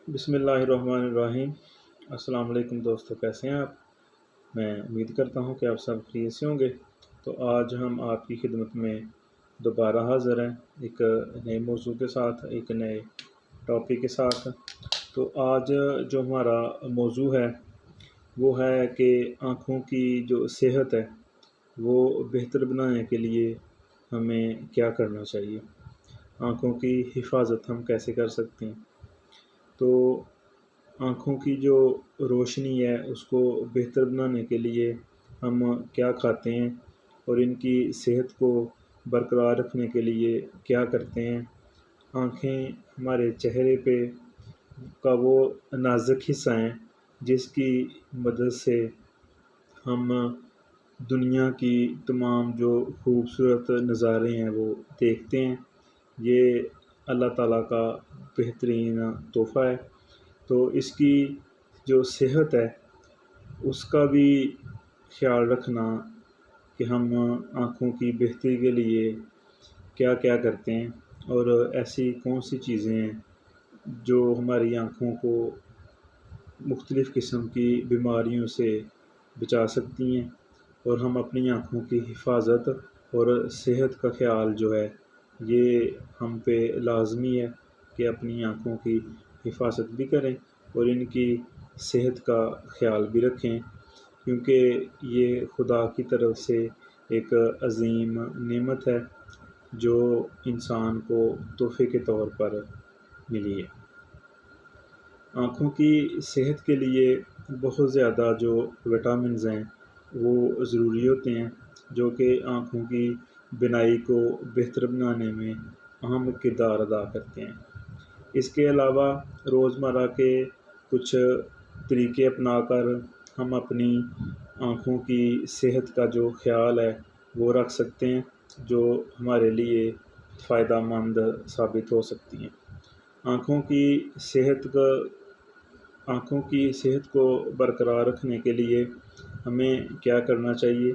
بسم اللہ الرحمن الرحیم۔ السلام علیکم دوستو، کیسے ہیں آپ؟ میں امید کرتا ہوں کہ آپ سب خیریت سے ہوں گے۔ تو آج ہم آپ کی خدمت میں دوبارہ حاضر ہیں ایک نئے موضوع کے ساتھ، ایک نئے ٹاپک کے ساتھ۔ تو آج جو ہمارا موضوع ہے وہ ہے کہ آنکھوں کی جو صحت ہے وہ بہتر بنانے کے لیے ہمیں کیا کرنا چاہیے، آنکھوں کی حفاظت ہم کیسے کر سکتے ہیں۔ تو آنکھوں کی جو روشنی ہے اس کو بہتر بنانے کے لیے ہم کیا کھاتے ہیں اور ان کی صحت کو برقرار رکھنے کے لیے کیا کرتے ہیں۔ آنکھیں ہمارے چہرے پہ کا وہ نازک حصہ ہیں جس کی مدد سے ہم دنیا کی تمام جو خوبصورت نظارے ہیں وہ دیکھتے ہیں۔ یہ اللہ تعالیٰ کا بہترین تحفہ ہے۔ تو اس کی جو صحت ہے اس کا بھی خیال رکھنا کہ ہم آنکھوں کی بہتری کے لیے کیا کیا کرتے ہیں اور ایسی کون سی چیزیں ہیں جو ہماری آنکھوں کو مختلف قسم کی بیماریوں سے بچا سکتی ہیں، اور ہم اپنی آنکھوں کی حفاظت اور صحت کا خیال جو ہے یہ ہم پہ لازمی ہے کہ اپنی آنکھوں کی حفاظت بھی کریں اور ان کی صحت کا خیال بھی رکھیں، کیونکہ یہ خدا کی طرف سے ایک عظیم نعمت ہے جو انسان کو تحفے کے طور پر ملی ہے۔ آنکھوں کی صحت کے لیے بہت زیادہ جو وٹامنز ہیں وہ ضروری ہوتے ہیں، جو کہ آنکھوں کی بینائی کو بہتر بنانے میں اہم کردار ادا کرتے ہیں۔ اس کے علاوہ روزمرہ کے کچھ طریقے اپنا کر ہم اپنی آنکھوں کی صحت کا جو خیال ہے وہ رکھ سکتے ہیں، جو ہمارے لیے فائدہ مند ثابت ہو سکتی ہیں۔ آنکھوں کی صحت کو برقرار رکھنے کے لیے ہمیں کیا کرنا چاہیے،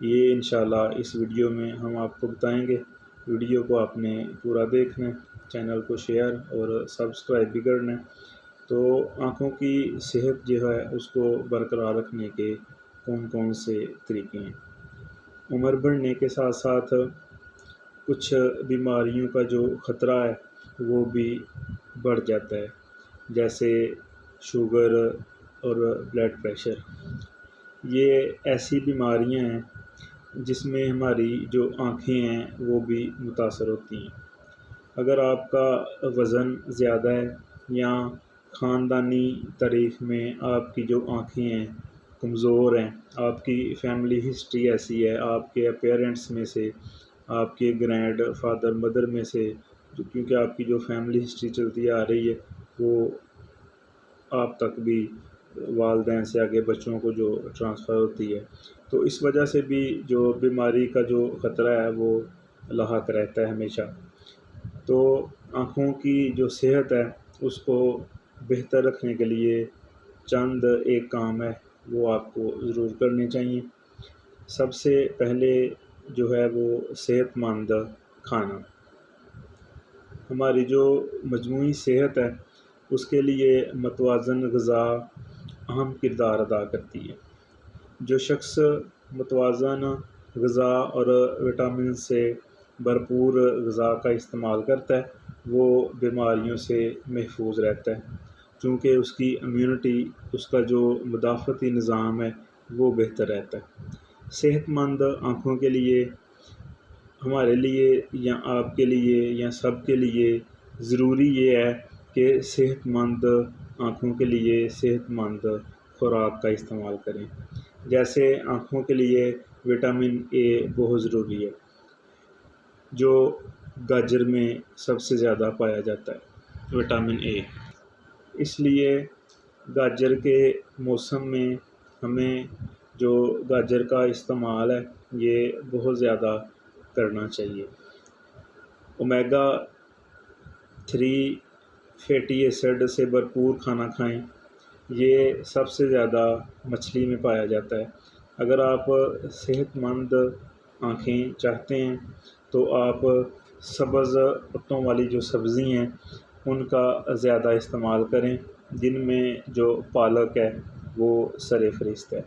یہ انشاءاللہ اس ویڈیو میں ہم آپ کو بتائیں گے۔ ویڈیو کو آپ نے پورا دیکھنا ہے، چینل کو شیئر اور سبسکرائب بھی کرنا ہے۔ تو آنکھوں کی صحت جو ہے اس کو برقرار رکھنے کے کون کون سے طریقے ہیں۔ عمر بڑھنے کے ساتھ ساتھ کچھ بیماریوں کا جو خطرہ ہے وہ بھی بڑھ جاتا ہے، جیسے شوگر اور بلڈ پریشر۔ یہ ایسی بیماریاں ہیں جس میں ہماری جو آنکھیں ہیں وہ بھی متاثر ہوتی ہیں۔ اگر آپ کا وزن زیادہ ہے یا خاندانی تاریخ میں آپ کی جو آنکھیں ہیں کمزور ہیں، آپ کی فیملی ہسٹری ایسی ہے، آپ کے پیرنٹس میں سے، آپ کے گرینڈ فادر مدر میں سے، کیونکہ آپ کی جو فیملی ہسٹری چلتی آ رہی ہے وہ آپ تک بھی والدین سے آگے بچوں کو جو ٹرانسفر ہوتی ہے، تو اس وجہ سے بھی جو بیماری کا جو خطرہ ہے وہ لاحق رہتا ہے ہمیشہ۔ تو آنکھوں کی جو صحت ہے اس کو بہتر رکھنے کے لیے چند ایک کام ہے وہ آپ کو ضرور کرنے چاہیے۔ سب سے پہلے جو ہے وہ صحت مند کھانا۔ ہماری جو مجموعی صحت ہے اس کے لیے متوازن غذا اہم کردار ادا کرتی ہے۔ جو شخص متوازن غذا اور وٹامن سے بھرپور غذا کا استعمال کرتا ہے وہ بیماریوں سے محفوظ رہتا ہے، چونکہ اس کی امیونٹی، اس کا جو مدافعتی نظام ہے وہ بہتر رہتا ہے۔ صحت مند آنکھوں کے لیے ہمارے لیے یا آپ کے لیے یا سب کے لیے ضروری یہ ہے کہ صحت مند آنکھوں کے لیے صحت مند خوراک کا استعمال کریں۔ جیسے آنکھوں کے لیے وٹامن اے بہت ضروری ہے، جو گاجر میں سب سے زیادہ پایا جاتا ہے وٹامن اے۔ اس لیے گاجر کے موسم میں ہمیں جو گاجر کا استعمال ہے یہ بہت زیادہ کرنا چاہیے۔ اومیگا 3 فیٹی ایسڈ سے بھرپور کھانا کھائیں، یہ سب سے زیادہ مچھلی میں پایا جاتا ہے۔ اگر آپ صحت مند آنکھیں چاہتے ہیں تو آپ سبز پتوں والی جو سبزی ہیں ان کا زیادہ استعمال کریں، جن میں جو پالک ہے وہ سر فہرست ہے۔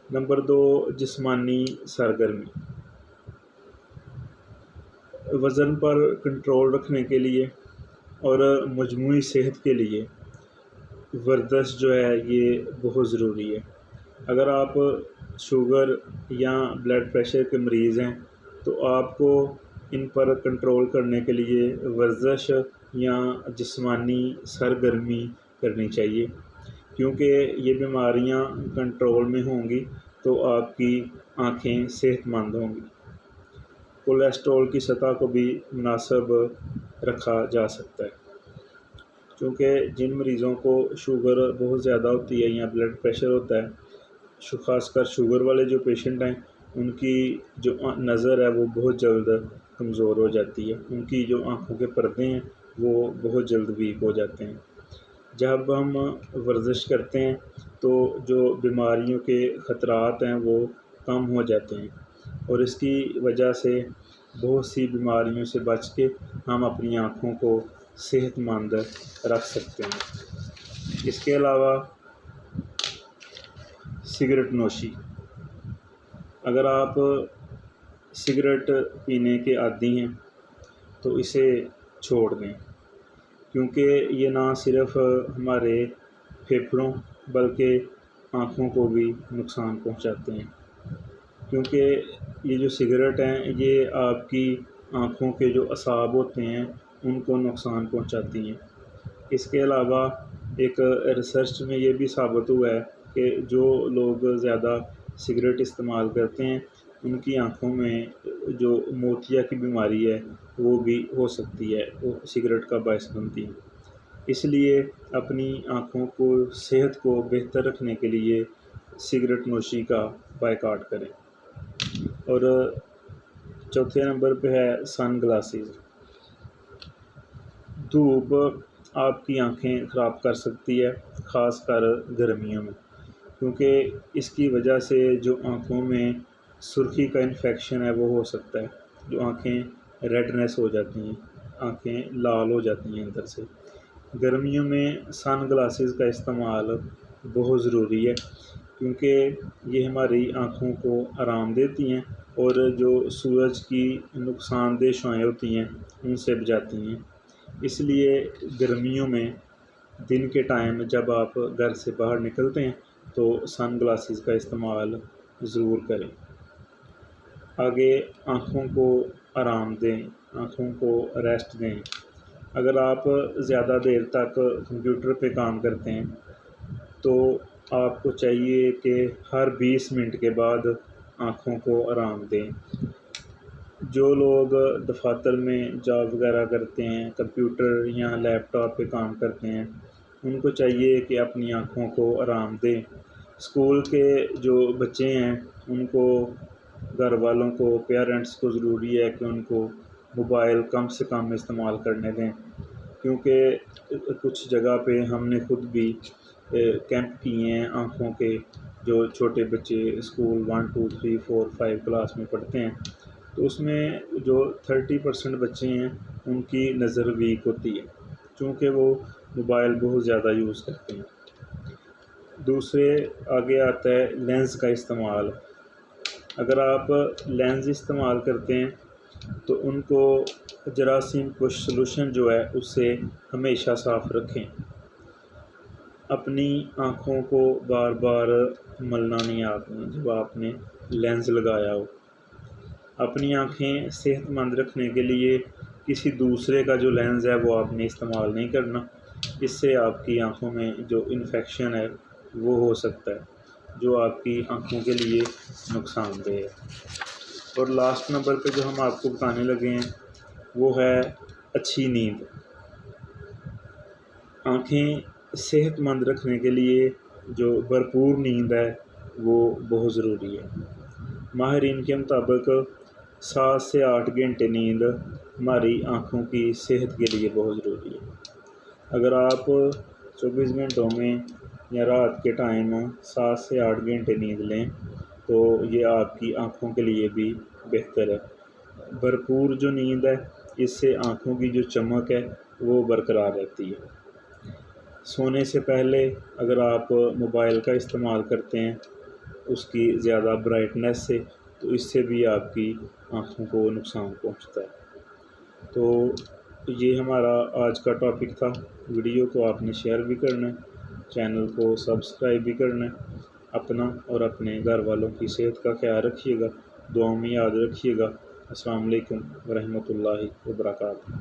نمبر 2، جسمانی سرگرمی۔ وزن پر کنٹرول رکھنے کے لیے اور مجموعی صحت کے لیے ورزش جو ہے یہ بہت ضروری ہے۔ اگر آپ شوگر یا بلڈ پریشر کے مریض ہیں تو آپ کو ان پر کنٹرول کرنے کے لیے ورزش یا جسمانی سرگرمی کرنی چاہیے، کیونکہ یہ بیماریاں کنٹرول میں ہوں گی تو آپ کی آنکھیں صحت مند ہوں گی۔ کولیسٹرول کی سطح کو بھی مناسب رکھا جا سکتا ہے، کیونکہ جن مریضوں کو شوگر بہت زیادہ ہوتی ہے یا بلڈ پریشر ہوتا ہے، خاص کر شوگر والے جو پیشنٹ ہیں، ان کی جو نظر ہے وہ بہت جلد کمزور ہو جاتی ہے، ان کی جو آنکھوں کے پردے ہیں وہ بہت جلد ویک ہو جاتے ہیں۔ جب ہم ورزش کرتے ہیں تو جو بیماریوں کے خطرات ہیں وہ کم ہو جاتے ہیں، اور اس کی وجہ سے بہت سی بیماریوں سے بچ کے ہم اپنی آنکھوں کو صحت مند رکھ سکتے ہیں۔ اس کے علاوہ سگریٹ نوشی۔ اگر آپ سگریٹ پینے کے عادی ہیں تو اسے چھوڑ دیں، کیونکہ یہ نہ صرف ہمارے پھیپھڑوں بلکہ آنکھوں کو بھی نقصان پہنچاتے ہیں، کیونکہ یہ جو سگریٹ ہیں یہ آپ کی آنکھوں کے جو اعصاب ہوتے ہیں ان کو نقصان پہنچاتی ہیں۔ اس کے علاوہ ایک ریسرچ میں یہ بھی ثابت ہوا ہے کہ جو لوگ زیادہ سگریٹ استعمال کرتے ہیں ان کی آنکھوں میں جو موتیا کی بیماری ہے وہ بھی ہو سکتی ہے، وہ سگریٹ کا باعث بنتی ہے۔ اس لیے اپنی آنکھوں کو صحت کو بہتر رکھنے کے لیے سگریٹ نوشی کا بائیکاٹ کریں۔ اور چوتھے نمبر پہ ہے سن گلاسز۔ دھوپ آپ کی آنکھیں خراب کر سکتی ہے، خاص کر گرمیوں میں، کیونکہ اس کی وجہ سے جو آنکھوں میں سرخی کا انفیکشن ہے وہ ہو سکتا ہے، جو آنکھیں ریڈنیس ہو جاتی ہیں، آنکھیں لال ہو جاتی ہیں اندر سے۔ گرمیوں میں سن گلاسز کا استعمال بہت ضروری ہے، کیونکہ یہ ہماری آنکھوں کو آرام دیتی ہیں اور جو سورج کی نقصان دہ شعاعیں ہوتی ہیں ان سے بچاتی ہیں۔ اس لیے گرمیوں میں دن کے ٹائم جب آپ گھر سے باہر نکلتے ہیں تو سن گلاسز کا استعمال ضرور کریں۔ آگے آنکھوں کو آرام دیں، آنکھوں کو ریسٹ دیں۔ اگر آپ زیادہ دیر تک کمپیوٹر پہ کام کرتے ہیں تو آپ کو چاہیے کہ ہر 20 منٹ کے بعد آنکھوں کو آرام دیں۔ جو لوگ دفاتر میں جاب وغیرہ کرتے ہیں، کمپیوٹر یا لیپ ٹاپ پہ کام کرتے ہیں، ان کو چاہیے کہ اپنی آنکھوں کو آرام دیں۔ اسکول کے جو بچے ہیں ان کو، گھر والوں کو، پیرنٹس کو ضروری ہے کہ ان کو موبائل کم سے کم استعمال کرنے دیں، کیونکہ کچھ جگہ پہ ہم نے خود بھی کیمپ کیے ہیں آنکھوں کے، جو چھوٹے بچے اسکول 1 2 3 4 5 کلاس میں پڑھتے ہیں، تو اس میں جو 30% بچے ہیں ان کی نظر ویک ہوتی ہے، چونکہ وہ موبائل بہت زیادہ یوز کرتے ہیں۔ دوسرے آگے آتا ہے لینس کا استعمال۔ اگر آپ لینس استعمال کرتے ہیں تو ان کو جراثیم کش سلوشن جو ہے اس سے ہمیشہ صاف رکھیں۔ اپنی آنکھوں کو بار بار ملنا نہیں آپ نے جب آپ نے لینس لگایا ہو۔ اپنی آنکھیں صحت مند رکھنے کے لیے کسی دوسرے کا جو لینس ہے وہ آپ نے استعمال نہیں کرنا، اس سے آپ کی آنکھوں میں جو انفیکشن ہے وہ ہو سکتا ہے، جو آپ کی آنکھوں کے لیے نقصان دہ ہے۔ اور لاسٹ نمبر پہ جو ہم آپ کو بتانے لگے ہیں وہ ہے اچھی نیند۔ آنکھیں صحت مند رکھنے کے لیے جو بھرپور نیند ہے وہ بہت ضروری ہے۔ ماہرین کے مطابق 7 سے 8 گھنٹے نیند ہماری آنکھوں کی صحت کے لیے بہت ضروری ہے۔ اگر آپ 24 گھنٹوں میں یا رات کے ٹائم 7 سے 8 گھنٹے نیند لیں تو یہ آپ کی آنکھوں کے لیے بھی بہتر ہے۔ بھرپور جو نیند ہے اس سے آنکھوں کی جو چمک ہے وہ برقرار رہتی ہے۔ سونے سے پہلے اگر آپ موبائل کا استعمال کرتے ہیں اس کی زیادہ برائٹنیس سے، تو اس سے بھی آپ کی آنکھوں کو نقصان پہنچتا ہے۔ تو یہ ہمارا آج کا ٹاپک تھا۔ ویڈیو کو آپ نے شیئر بھی کرنا ہے، چینل کو سبسکرائب بھی کرنا ہے۔ اپنا اور اپنے گھر والوں کی صحت کا خیال رکھیے گا، دعاؤں میں یاد رکھیے گا۔ السلام علیکم ورحمۃ اللہ وبرکاتہ۔